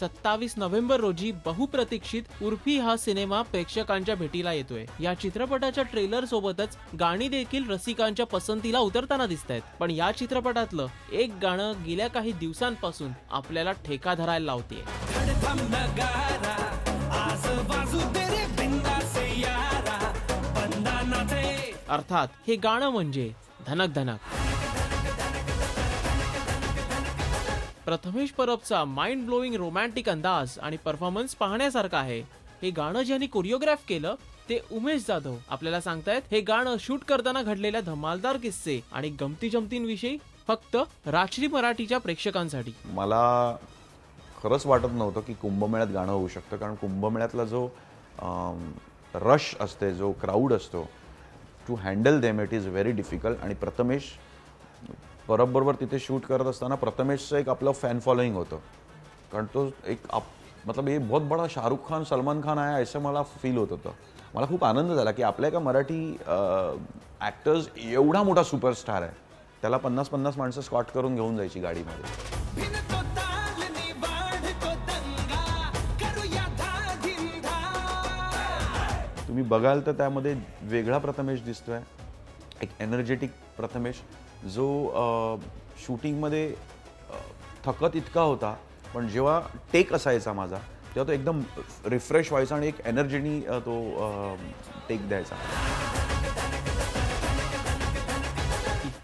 27 November रोजी बहुप्रतीक्षित उर्फी हा सिनेमा प्रेक्षकांच्या भेटीला येतोय। या चित्रपटाच्या ट्रेलर सोबतच गाणी देखील रसिकांच्या पसंतीला उतरताना दिसतायत। पण या चित्रपटातलं एक गाणं गेल्या काही दिवसांपासून आपल्याला ठेका धरायला लावतेय। अर्थात हे गाणं म्हणजे धनक धनक। प्रथमेश परबचा माइंड ब्लोईंग रोमॅन्टिक अंदाज आणि परफॉर्मन्स पाहण्यासारखा आहे। हे गाणं ज्यांनी कोरिओग्राफ केलं ते उमेश जाधव आपल्याला सांगतायत हे गाणं शूट करताना घडलेल्या धमालदार किस्से आणि गमती जमतींविषयी फक्त राजश्री मराठीच्या प्रेक्षकांसाठी। मला खरंच वाटत नव्हतं की कुंभमेळ्यात गाणं होऊ शकतं, कारण कुंभमेळ्यातला जो रश असते, जो क्राऊड असतो, to handle them it is very difficult. आणि प्रथमेश परबबरोबर तिथे शूट करत असताना प्रथमेशचं एक आपलं फॅन फॉलोईंग होतं, कारण तो एक मतलब ये बहुत बड़ा शाहरुख खान सलमान खान आहे असं मला फील होत होतं। मला खूप आनंद झाला की आपल्या एका मराठी ॲक्टर्स एवढा मोठा सुपरस्टार आहे, त्याला 50-50 माणसं स्कॉट करून घेऊन जायची गाडीमध्ये। तुम्ही बघाल तर त्यामध्ये वेगळा प्रथमेश दिसतोय, एक एनर्जेटिक प्रथमेश जो शूटिंगमध्ये थकत इतका होता, पण जेव्हा टेक असायचा माझा तेव्हा तो एकदम रिफ्रेश व्हायचा आणि एक एनर्जीनी तो टेक द्यायचा।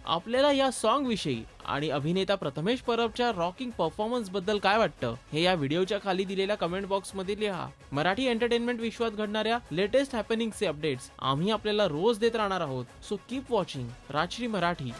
आपल्याला या सॉन्ग विषयी आणि अभिनेता प्रथमेश परबच्या रॉकिंग परफॉर्मन्स बद्दल काय वाटतं हे या व्हिडिओच्या खाली दिलेल्या कमेंट बॉक्स मध्ये लिहा। मराठी एंटरटेनमेंट विश्वात घडणाऱ्या लेटेस्ट हॅपनिंगचे अपडेट्स आम्ही आपल्याला रोज देत राहणार आहोत। So keep watching Rajshri Marathi.